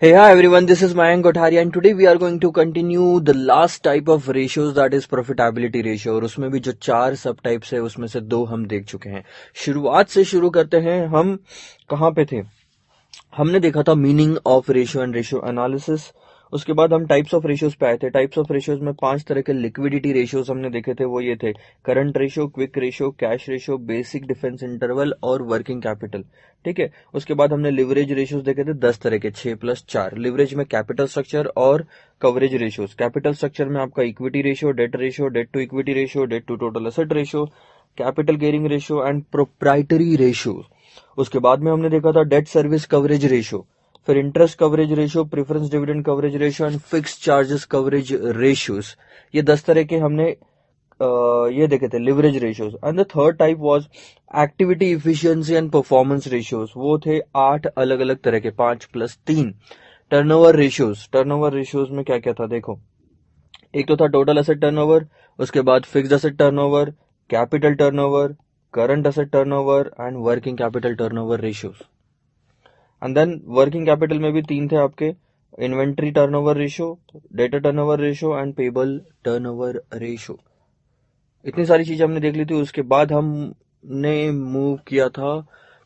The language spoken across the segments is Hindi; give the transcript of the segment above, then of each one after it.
Hey, hi everyone, this is Mayank Kothari and today we are going to continue the last type of ratios that is profitability ratio और उसमें भी जो चार सब टाइप्स है उसमें से दो हम देख चुके हैं। शुरुआत से शुरू करते हैं। हम कहाँ पे थे? हमने देखा था meaning of ratio and ratio analysis. उसके बाद हम टाइप्स ऑफ रेशियोज पे आए थे। टाइप्स ऑफ रेशियोज में 5 तरह के लिक्विडिटी रेशियोज हमने देखे थे। वो ये थे current ratio, quick ratio, cash ratio, basic defence interval और वर्किंग कैपिटल। ठीक है। उसके बाद हमने लिवरेज रेशियोज देखे थे 10 तरह के, 6+4। लिवरेज में कैपिटल स्ट्रक्चर और कवरेज रेशियोज। कैपिटल स्ट्रक्चर में आपका equity ratio, debt to equity ratio, debt to total asset ratio, capital gearing ratio and proprietary ratio. उसके बाद में हमने देखा था डेट सर्विस कवरेज रेशियो, फिर interest coverage ratio, preference dividend coverage ratio and fix charges coverage ratios. ये 10 तरह के हमने ये देखे थे leverage ratios. And the third type was activity efficiency and performance ratios. वो थे 8 अलग अलग तरह के, 5+3। Turnover ratios. टर्नओवर रेशियोज में क्या क्या था देखो, एक तो था टोटल एसेट टर्नओवर, उसके बाद fixed asset turnover, capital turnover, current asset turnover and working capital turnover ratios. And then working capital में भी 3 थे आपके, inventory turnover ratio, data turnover ratio and payable turnover ratio. इतनी सारी चीजें हमने देख ली थी। उसके बाद हमने मूव किया था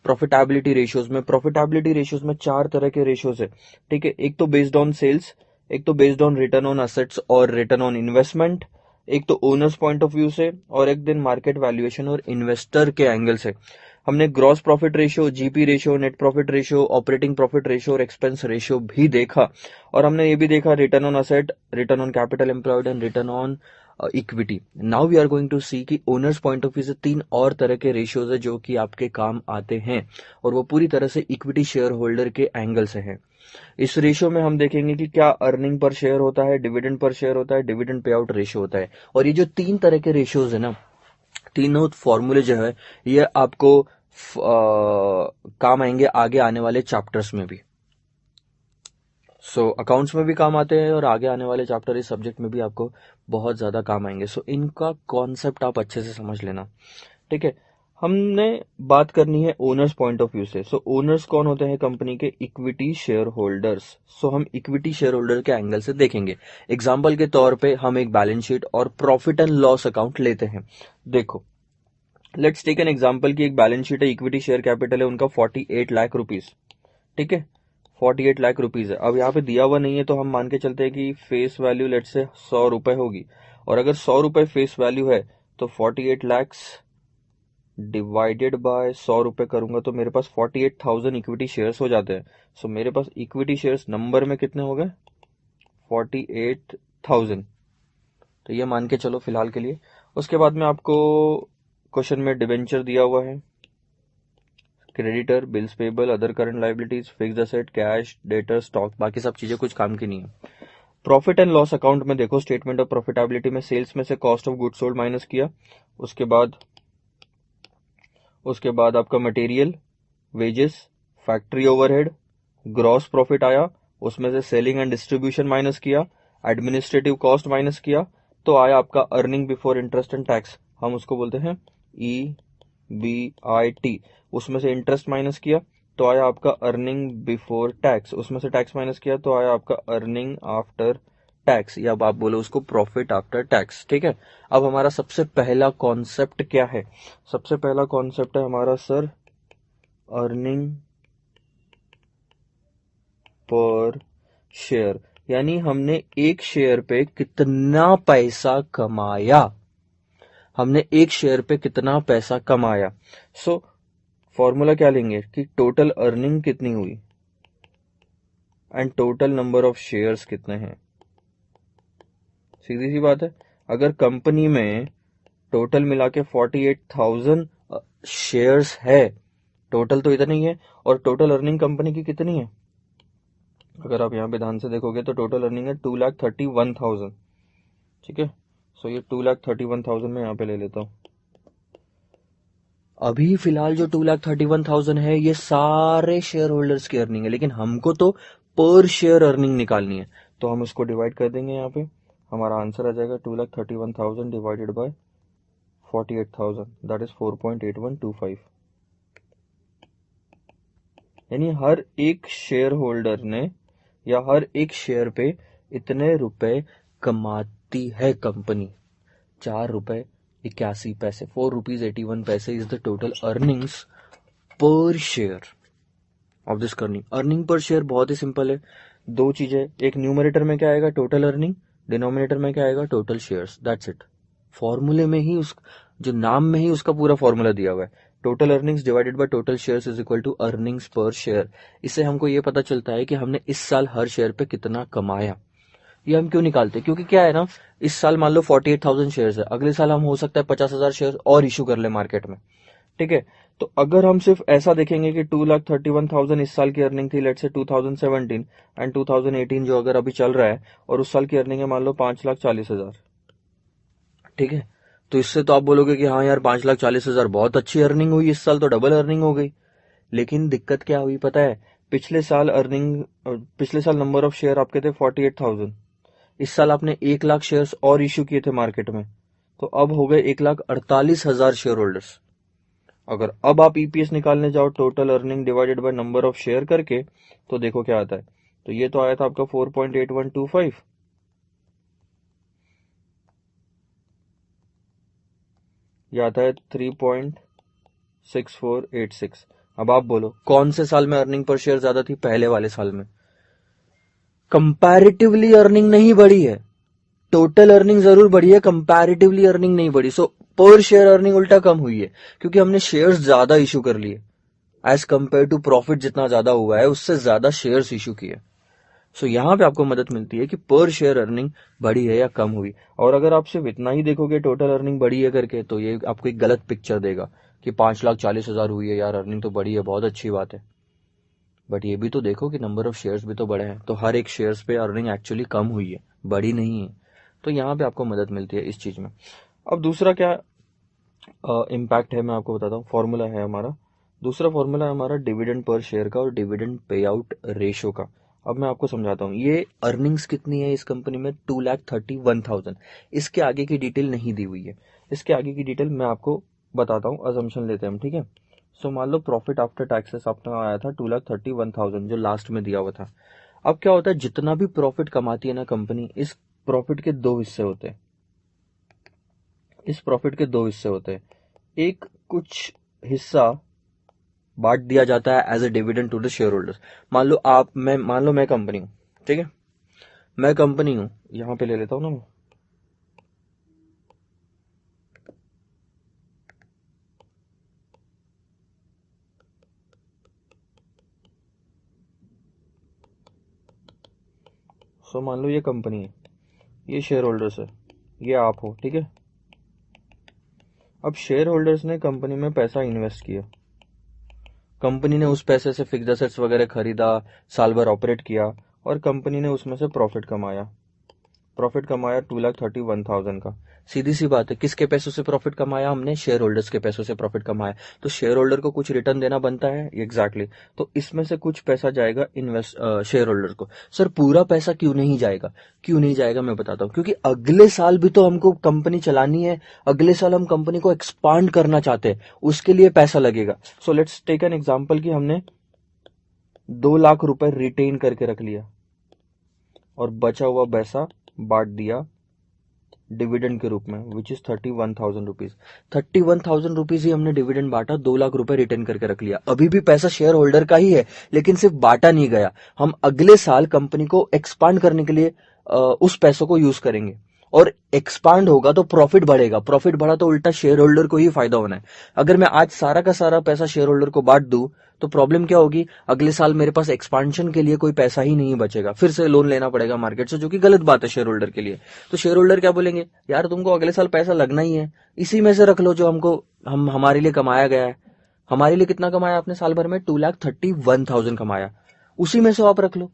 प्रॉफिटेबिलिटी रेशियोज में। प्रॉफिटेबिलिटी रेशियोज में 4 तरह के रेशियोज है। ठीक है। एक तो बेस्ड ऑन सेल्स, एक तो based on return on assets और रिटर्न ऑन इन्वेस्टमेंट, एक तो ओनर्स पॉइंट ऑफ व्यू से, और एक दिन मार्केट वैल्यूएशन और इन्वेस्टर के एंगल से। हमने gross profit ratio, GP ratio, net profit ratio, operating profit ratio और एक्सपेंस रेशियो भी देखा। और हमने ये भी देखा return on asset, return on capital employed and return on equity. Now we are going to see कि ओनर्स पॉइंट ऑफ व्यू से 3 और तरह के रेशियोज है जो कि आपके काम आते हैं और वो पूरी तरह से इक्विटी शेयर होल्डर के एंगल से है। इस रेशियो में हम देखेंगे कि क्या अर्निंग पर शेयर होता है, डिविडेंड पर शेयर होता है, डिविडेंड पे आउट रेशियो होता है। और ये जो 3 तरह के रेशियोज है ना, तीनों फॉर्मूले जो है ये आपको काम आएंगे आगे आने वाले चैप्टर्स में भी। अकाउंट्स में भी काम आते हैं और आगे आने वाले चैप्टर इस सब्जेक्ट में भी आपको बहुत ज्यादा काम आएंगे। इनका कॉन्सेप्ट आप अच्छे से समझ लेना। ठीक है। हमने बात करनी है ओनर्स पॉइंट ऑफ व्यू से। ओनर्स कौन होते हैं कंपनी के? Equity share holders. हम इक्विटी शेयर होल्डर के एंगल से देखेंगे। एग्जाम्पल के तौर पे हम एक बैलेंस शीट और प्रॉफिट एंड लॉस अकाउंट लेते हैं। देखो, लेट्स टेक एन एग्जाम्पल की एक बैलेंस शीट है, इक्विटी शेयर कैपिटल है उनका 48 लाख रुपीज। ठीक है। 48 लाख रुपीज है। अब यहाँ पे दिया हुआ नहीं है तो हम मान के चलते हैं कि फेस वैल्यू लेट से 100 रुपए होगी। और अगर 100 रुपए फेस वैल्यू है तो 48 लैक्स डिवाइडेड बाय 100 रुपए करूंगा तो मेरे पास 48,000 इक्विटी शेयर्स हो जाते हैं। मेरे पास इक्विटी शेयर्स नंबर में कितने हो गए? 48,000। तो ये मान के चलो फिलहाल के लिए। उसके बाद में आपको क्वेश्चन में डिबेंचर दिया हुआ है, creditor, bills payable, other current liabilities, fixed asset, cash, debtor, stock, बाकी सब चीजें कुछ काम की नहीं है। प्रॉफिट एंड लॉस अकाउंट में देखो, स्टेटमेंट ऑफ प्रॉफिटेबिलिटी में सेल्स में से cost of goods sold minus किया, उसके बाद आपका material, wages, factory overhead, gross profit आया, उसमें से सेलिंग एंड डिस्ट्रीब्यूशन माइनस किया, एडमिनिस्ट्रेटिव कॉस्ट माइनस किया, तो आया आपका earning before interest and tax. हम उसको बोलते हैं EBIT। उसमें से इंटरेस्ट माइनस किया तो आया आपका अर्निंग बिफोर टैक्स, उसमें से टैक्स माइनस किया तो आया आपका अर्निंग आफ्टर टैक्स, या आप बोलो उसको प्रॉफिट आफ्टर टैक्स। ठीक है। अब हमारा सबसे पहला कॉन्सेप्ट क्या है? सबसे पहला कॉन्सेप्ट है हमारा सर अर्निंग पर शेयर, यानी हमने एक शेयर पे कितना पैसा कमाया। हमने एक शेयर पे कितना पैसा कमाया। फॉर्मूला क्या लेंगे कि टोटल अर्निंग कितनी हुई and total number of shares कितने हैं। सीधी सी बात है। अगर कंपनी में टोटल मिला के 48,000 शेयर्स है, टोटल तो इतना ही है, और टोटल अर्निंग कंपनी की कितनी है? अगर आप यहाँ पे ध्यान से देखोगे तो टोटल अर्निंग है 2,31,000। ठीक है। ये 2,31,000 में यहाँ पे ले लेता हूँ। अभी फिलहाल जो 2,31,000 है ये सारे शेयर होल्डर्स की अर्निंग है, लेकिन हमको तो पर शेयर अर्निंग निकालनी है। तो हम इसको डिवाइड कर देंगे। यहाँ पे हमारा आंसर आ जाएगा 2,31,000 डिवाइडेड बाय 48,000, दैट इज 4.8125। यानी हर एक शेयर होल्डर ने या हर एक शेयर पे इतने रुपए कमाती है कंपनी। 4 रुपए 81 पैसे, 4 रुपीज 81 पैसे is the total earnings per share of this करनी। अर्निंग पर शेयर बहुत ही सिंपल है, दो चीजें, एक न्यूमरेटर में क्या आएगा टोटल अर्निंग, डिनोमिनेटर में क्या आएगा टोटल शेयर्स, दैट्स इट। फॉर्मूले में ही उस जो नाम में ही उसका पूरा फॉर्मूला दिया हुआ है, total earnings divided by total shares is equal to earnings per share. इससे हमको ये पता चलता है कि हमने इस साल हर शेयर पे कितना कमाया। ये हम क्यों निकालते हैं, क्योंकि क्या है ना, इस साल मान लो 48,000 शेयर्स है, अगले साल हम हो सकता है 50,000 शेयर और इशू कर ले मार्केट में, ठीक है। तो अगर हम सिर्फ ऐसा देखेंगे कि 2,31,000 इस साल की अर्निंग थी, लेट्स से 2017 एंड 2018 जो अगर अभी चल रहा है, और उस साल की अर्निंग है मान लो 5,40,000, ठीक है। तो इससे तो आप बोलोगे कि हाँ यार 5,40,000 बहुत अच्छी अर्निंग हुई, इस साल तो डबल अर्निंग हो गई। लेकिन दिक्कत क्या हुई पता है, पिछले साल नंबर ऑफ शेयर आपके थे 48,000, इस साल आपने 1,00,000 शेयर्स और इश्यू किए थे मार्केट में, तो अब हो गए 1,48,000 शेयर होल्डर्स। अगर अब आप ईपीएस निकालने जाओ total earning divided by number of share करके, तो देखो क्या आता है। तो ये तो आया था आपका 4.8125, ये आता है 3.6486। अब आप बोलो कौन से साल में अर्निंग पर शेयर ज्यादा थी, पहले वाले साल में। कंपैरेटिवली अर्निंग नहीं बढ़ी है, टोटल अर्निंग जरूर बढ़ी है, कंपैरेटिवली अर्निंग नहीं बढ़ी। सो पर शेयर अर्निंग उल्टा कम हुई है, क्योंकि हमने शेयर्स ज्यादा इशू कर लिए एज कंपेयर टू प्रॉफिट जितना ज्यादा हुआ है उससे ज्यादा शेयर्स इशू किए। सो यहां पे आपको मदद मिलती है कि पर शेयर अर्निंग बढ़ी है या कम हुई। और अगर आप सिर्फ इतना ही देखोगे टोटल अर्निंग बढ़ी है करके, तो ये आपको एक गलत पिक्चर देगा कि 5,40,000 हुई है यार, अर्निंग तो बढ़ी है, बहुत अच्छी बात है। बट ये भी तो देखो कि नंबर ऑफ शेयर्स भी तो बढ़े हैं, तो हर एक शेयर्स पे अर्निंग एक्चुअली कम हुई है, बढ़ी नहीं है। तो यहाँ पे आपको मदद मिलती है इस चीज में। अब दूसरा क्या इम्पैक्ट है मैं आपको बताता हूँ, फॉर्मूला है हमारा, दूसरा फॉर्मूला है हमारा डिविडेंड पर शेयर का और डिविडेंड पे आउट रेशो का। अब मैं आपको समझाता हूँ, ये अर्निंग्स कितनी है इस कंपनी में, 2,31,000। इसके आगे की डिटेल नहीं दी हुई है, इसके आगे की डिटेल मैं आपको बताता हूँ, अजम्पशन लेते हैं हम, ठीक है। सो मान लो प्रॉफिट आफ्टर टैक्सेस अपना आया था 2,31,000 जो लास्ट में दिया हुआ था। अब क्या होता है, जितना भी प्रॉफिट कमाती है ना कंपनी, इस प्रॉफिट के दो हिस्से होते हैं, इस प्रॉफिट के दो हिस्से होते हैं। एक कुछ हिस्सा बांट दिया जाता है as a dividend to the shareholders. मान लो मैं कंपनी हूं, ठीक है, मैं कंपनी हूं, यहां पे ले लेता हूं ना मैं, सो मान लो ये कंपनी है, ये शेयर होल्डर्स है, ये आप हो, ठीक है। अब शेयर होल्डर्स ने कंपनी में पैसा इन्वेस्ट किया, कंपनी ने उस पैसे से फिक्स्ड एसेट्स वगैरह खरीदा, साल भर ऑपरेट किया, और कंपनी ने उसमें से प्रॉफिट कमाया। प्रॉफिट कमाया 2,31,000 का। सीधी सी बात है, किसके पैसों से प्रॉफिट कमाया हमने, शेयर होल्डर्स के पैसों से प्रॉफिट कमाया। तो शेयर होल्डर को कुछ रिटर्न देना बनता है, एग्जैक्टली तो इसमें से कुछ पैसा जाएगा शेयर होल्डर को। सर पूरा पैसा क्यों नहीं जाएगा, क्यों नहीं जाएगा मैं बताता हूँ, क्योंकि अगले साल भी तो हमको कंपनी चलानी है, अगले साल हम कंपनी को एक्सपांड करना चाहते हैं, उसके लिए पैसा लगेगा। So let's take an example कि हमने 2,00,000 रुपए रिटेन करके रख लिया और बचा हुआ पैसा बांट दिया डिविडेंड के रूप में, विच इज 31,000 रुपीज। 31,000 रुपीज ही हमने डिविडेंड बांटा, 2,00,000 रुपए रिटर्न करके रख लिया। अभी भी पैसा शेयर होल्डर का ही है, लेकिन सिर्फ बांटा नहीं गया। हम अगले साल कंपनी को एक्सपांड करने के लिए उस पैसों को यूज करेंगे, और एक्सपांड होगा तो प्रॉफिट बढ़ेगा, प्रॉफिट बढ़ा तो उल्टा शेयर होल्डर को ही फायदा होना है। अगर मैं आज सारा का सारा पैसा शेयर होल्डर को बांट दूं, तो प्रॉब्लम क्या होगी, अगले साल मेरे पास एक्सपांशन के लिए कोई पैसा ही नहीं बचेगा, फिर से लोन लेना पड़ेगा मार्केट से, जो कि गलत बात है शेयर होल्डर के लिए। तो शेयर होल्डर क्या बोलेंगे, यार तुमको अगले साल पैसा लगना ही है, इसी में से रख लो जो हमारे लिए कमाया गया है। हमारे लिए कितना कमाया आपने साल भर में, 2,31,000 कमाया, उसी में से आप रख लो।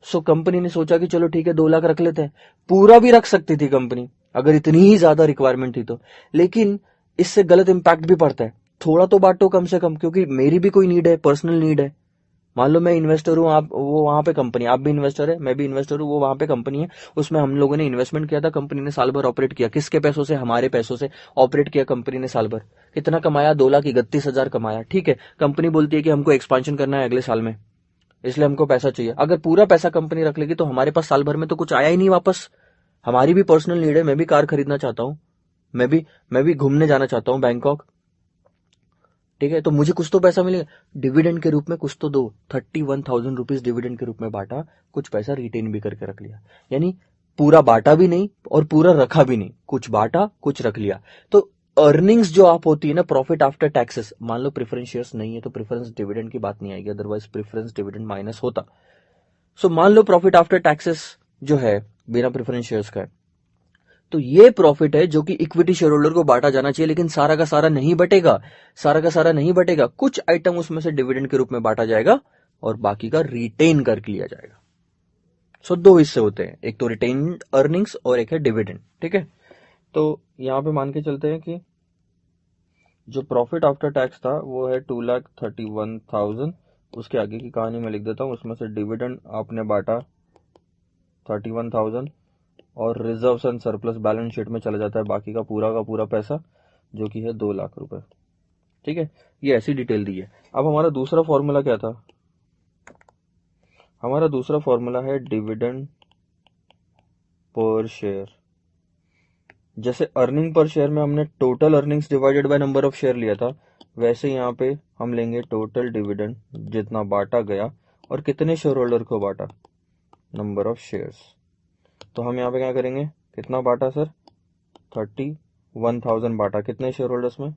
सो कंपनी ने सोचा कि चलो ठीक है 2,00,000 रख लेते हैं, पूरा भी रख सकती थी कंपनी अगर इतनी ही ज्यादा रिक्वायरमेंट थी तो, लेकिन इससे गलत इंपैक्ट भी पड़ता है। थोड़ा तो बांटो कम से कम, क्योंकि मेरी भी कोई नीड है, पर्सनल नीड है। मान लो मैं इन्वेस्टर हूं, आप वो वहां पे कंपनी, आप भी इन्वेस्टर है, मैं भी इन्वेस्टर हूं, वो वहां पे कंपनी है, उसमें हम लोगों ने इन्वेस्टमेंट किया था, कंपनी ने साल भर ऑपरेट किया, किसके पैसों से, हमारे पैसों से ऑपरेट किया कंपनी ने साल भर। कितना कमाया, 2,31,000 कमाया, ठीक है। कंपनी बोलती है कि हमको एक्सपांशन करना है अगले साल में, इसलिए हमको पैसा चाहिए। अगर पूरा पैसा कंपनी रख लेगी तो हमारे पास साल भर में तो कुछ आया ही नहीं वापस। हमारी भी पर्सनल नीड है, मैं भी कार खरीदना चाहता हूं, मैं भी घूमने जाना चाहता हूं बैंकॉक, ठीक है, तो मुझे कुछ तो पैसा मिलेगा डिविडेंड के रूप में, कुछ तो दो। 31,000 रुपीज डिविडेंड के रूप में बांटा, कुछ पैसा रिटेन भी करके रख लिया, यानी पूरा बांटा भी नहीं और पूरा रखा भी नहीं, कुछ बांटा कुछ रख लिया। तो अर्निंग्स जो आप होती है ना, प्रॉफिट आफ्टर टैक्सेस, मान लो प्रेफरेंस शेयर्स नहीं है तो प्रेफरेंस डिविडेंड की बात नहीं आएगी, अदरवाइज प्रेफरेंस डिविडेंड माइनस होता। सो मान लो प्रॉफिट आफ्टर टैक्सेस जो है बिना प्रेफरेंस शेयर्स का है, तो ये प्रॉफिट है जो कि इक्विटी शेयर होल्डर को बांटा जाना चाहिए, लेकिन सारा का सारा नहीं बटेगा, सारा का सारा नहीं बटेगा, कुछ आइटम उसमें से डिविडेंड के रूप में बांटा जाएगा और बाकी का रिटेन कर लिया जाएगा। सो दो हिस्से होते हैं, एक तो रिटेन्ड अर्निंग्स और एक है डिविडेंड, ठीक है। तो यहां पे मान के चलते हैं कि जो प्रॉफिट आफ्टर टैक्स था वो है 2,31,000, उसके आगे की कहानी मैं लिख देता हूं, उसमें से डिविडेंड आपने बांटा 31,000 और reserves and surplus balance sheet में चला जाता है बाकी का पूरा पैसा, जो कि है 2 लाख रुपए, ठीक है। ये ऐसी डिटेल दी है। अब हमारा दूसरा फॉर्मूला क्या था, हमारा दूसरा फॉर्मूला है डिविडेंड पर शेयर। जैसे अर्निंग पर शेयर में हमने total earnings divided by number of share लिया था, वैसे यहाँ पे हम लेंगे टोटल डिविडेंड जितना बांटा गया और कितने शेयर होल्डर को बांटा, नंबर ऑफ शेयर्स। तो हम यहाँ पे क्या करेंगे, कितना बांटा सर, 31,000 बांटा, कितने शेयर होल्डर्स में,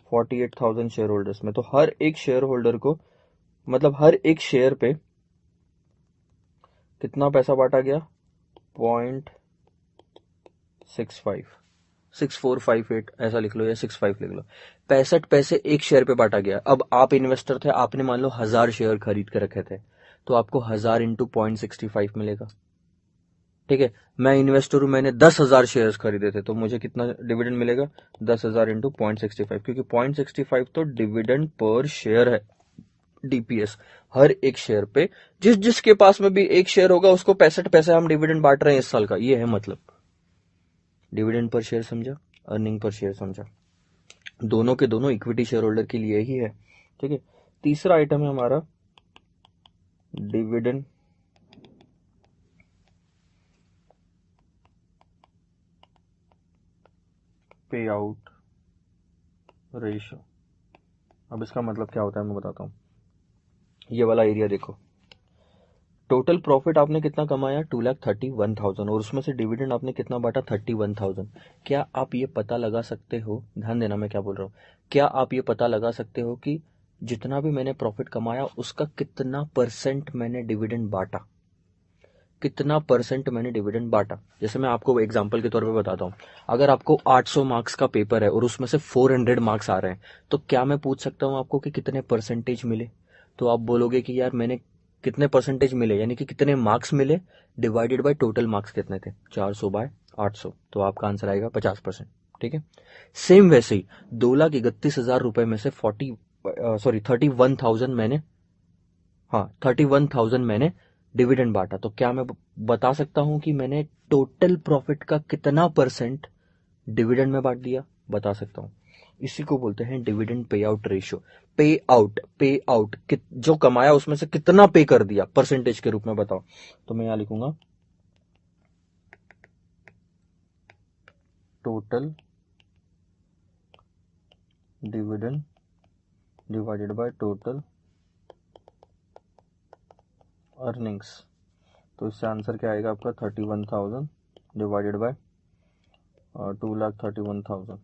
48,000 शेयर होल्डर्स में। तो हर एक शेयर होल्डर को, मतलब हर एक शेयर पे कितना पैसा बांटा गया, 0.65, 6458 ऐसा लिख लो या 65 लिख लो, 65 पैसे एक शेयर पे बांटा गया। अब आप इन्वेस्टर थे, आपने मान लो 1000 शेयर खरीद के रखे थे, तो आपको 1000 इंटू 0.65 मिलेगा, ठीक है। मैं इन्वेस्टर हूं, मैंने 10,000 शेयर्स खरीदे थे, तो मुझे कितना डिविडेंड मिलेगा, 10,000 इंटू 0.65, क्योंकि 0.65 तो डिविडेंड पर शेयर है, डीपीएस। हर एक शेयर पे जिस जिसके पास में भी एक शेयर होगा उसको 65 पैसे हम डिविडेंड बांट रहे हैं इस साल का, ये है मतलब। डिविडेंड पर शेयर समझा, अर्निंग पर शेयर समझा, दोनों के दोनों इक्विटी शेयर होल्डर के लिए ही है, ठीक है। तीसरा आइटम है हमारा डिविडेंड पे आउट रेशियो। अब इसका मतलब क्या होता है मैं बताता हूं। ये वाला एरिया देखो, टोटल प्रॉफिट आपने कितना कमाया, 2,31,000, और उसमें से डिविडेंड आपने कितना बांटा, 31,000। क्या आप ये पता लगा सकते हो, ध्यान देना मैं क्या बोल रहा हूँ, क्या आप ये पता लगा सकते हो कि जितना भी मैंने प्रॉफिट कमाया उसका कितना परसेंट मैंने डिविडेंड बांटा, कितना परसेंट मैंने डिविडेंड बांटा। जैसे मैं आपको एग्जांपल के तौर पे बताता हूँ, अगर आपको 800 मार्क्स का पेपर है और उसमें से 400 मार्क्स आ रहे हैं, तो क्या मैं पूछ सकता हूँ आपको कि कितने परसेंटेज मिले, तो आप बोलोगे कि यार मैंने कितने परसेंटेज मिले, यानी कि कितने मार्क्स मिले डिवाइडेड बाय टोटल मार्क्स कितने थे, 400 बाय 800, तो आपका आंसर आएगा 50%, ठीक है। सेम वैसे ही 2,31,000 रुपए में से 31,000 मैंने, हाँ 31,000 मैंने डिविडेंड बांटा, तो क्या मैं बता सकता हूं कि मैंने टोटल प्रॉफिट का कितना परसेंट डिविडेंड में बांट दिया, बता सकता हूं। इसी को बोलते हैं डिविडेंड पे आउट रेशियो। पे आउट जो कमाया उसमें से कितना पे कर दिया परसेंटेज के रूप में बताओ, तो मैं यहां लिखूंगा total dividend divided by total earnings. तो इससे आंसर क्या आएगा आपका, 31,000 divided by 2,31,000।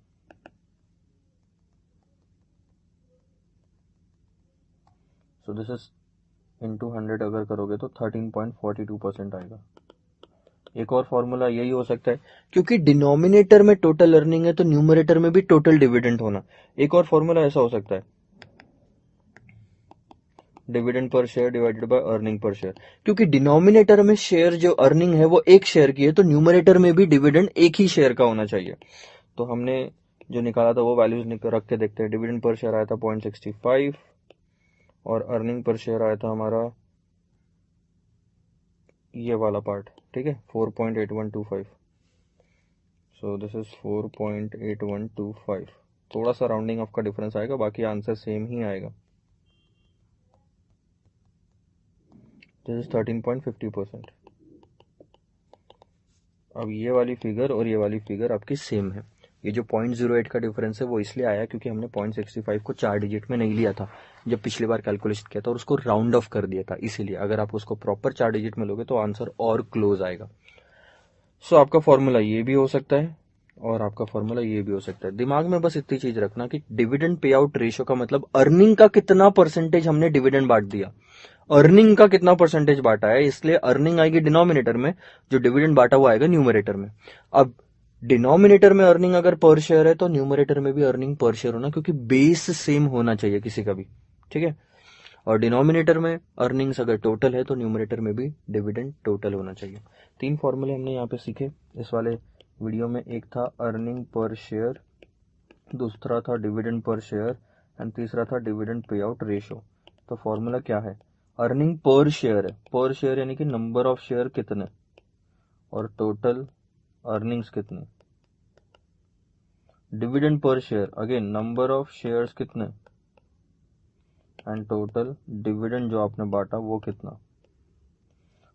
So this is into 100 अगर करोगे तो 13.42% आएगा। एक और फॉर्मूला यही हो सकता है, क्योंकि डिनोमिनेटर में टोटल अर्निंग है तो न्यूमरेटर में भी टोटल डिविडेंड होना। एक और फॉर्मूला ऐसा हो सकता है, dividend per share divided by earning per share, क्योंकि डिनोमिनेटर में शेयर जो अर्निंग है वो एक शेयर की है, तो न्यूमरेटर में भी डिविडेंड एक ही शेयर का होना चाहिए। तो हमने जो निकाला था वो वैल्यूज रख के देखते हैं। डिविडेंड पर शेयर आया था 0.65 और अर्निंग पर शेयर आया था हमारा ये वाला पार्ट, ठीक है, 4.8125। So this is 4.8125। थोड़ा सा राउंडिंग ऑफ का डिफरेंस आएगा, बाकी आंसर सेम ही आएगा। This is 13.50%। अब ये वाली फिगर और ये वाली फिगर आपकी सेम है। ये जो 0.08 का डिफरेंस है वो इसलिए आया क्योंकि हमने 0.65 को 4 डिजिट में नहीं लिया था जब पिछली बार कैलकुलेशन किया था, और उसको राउंड ऑफ कर दिया था। इसीलिए अगर आप उसको प्रॉपर 4 डिजिट में लोगे तो आंसर और क्लोज आएगा। सो आपका फॉर्मूला ये भी हो सकता है और आपका फॉर्मूला ये भी हो सकता है। दिमाग में बस इतनी चीज रखना कि डिविडेंड पे आउट रेशियो का मतलब अर्निंग का कितना परसेंटेज हमने डिविडेंड बांट दिया, अर्निंग का कितना परसेंटेज बांटा है, इसलिए अर्निंग आएगी डिनोमिनेटर में, जो डिविडेंड बांटा हुआ आएगा न्यूमरेटर में। अब डिनोमिनेटर में अर्निंग अगर पर शेयर है तो न्यूमरेटर में भी अर्निंग पर शेयर होना, क्योंकि बेस सेम होना चाहिए किसी का भी, ठीक है। और डिनोमिनेटर में अर्निंग्स अगर टोटल है तो न्यूमरेटर में भी डिविडेंड टोटल होना चाहिए। 3 फॉर्मूले हमने यहाँ पे सीखे इस वाले वीडियो में। एक था अर्निंग पर शेयर, दूसरा था डिविडेंड पर शेयर एंड तीसरा था डिविडेंड पे आउट रेशियो। तो फॉर्मूला क्या है? अर्निंग पर शेयर है, पर शेयर यानी कि नंबर ऑफ शेयर कितने और टोटल अर्निंग्स कितने। Dividend per share again number of shares कितने एंड टोटल डिविडेंड जो आपने बांटा वो कितना।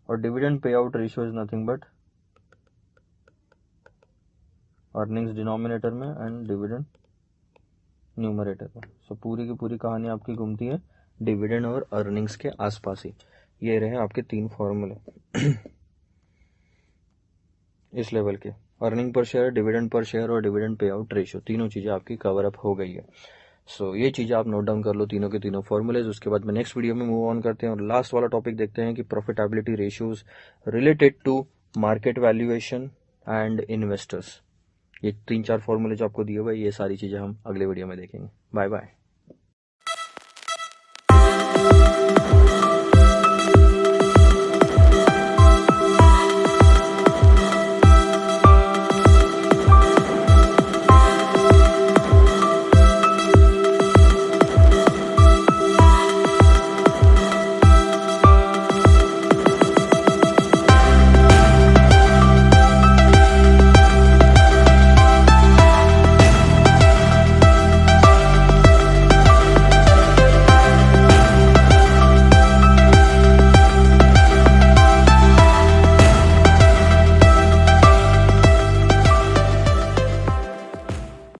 और dividend pay out ratio is nothing but earnings denominator में एंड डिविडेंड न्यूमरेटर में। सो पूरी की पूरी कहानी आपकी घूमती है डिविडेंड और अर्निंग्स के आसपास ही। ये रहे आपके 3 फॉर्मूले इस लेवल के, earning per share, dividend per share और डिविडेंड पे आउट रेशियो। तीनों चीजें आपकी कवर अप हो गई है। सो ये चीजें आप नोट डाउन कर लो, तीनों के तीनों फॉर्मूलेज। उसके बाद में नेक्स्ट वीडियो में मूव ऑन करते हैं और लास्ट वाला टॉपिक देखते हैं कि profitability ratios related to market valuation and investors. ये 3-4 फॉर्मूले जो आपको दिए हुए, ये सारी चीजें हम अगले वीडियो में देखेंगे। Bye bye.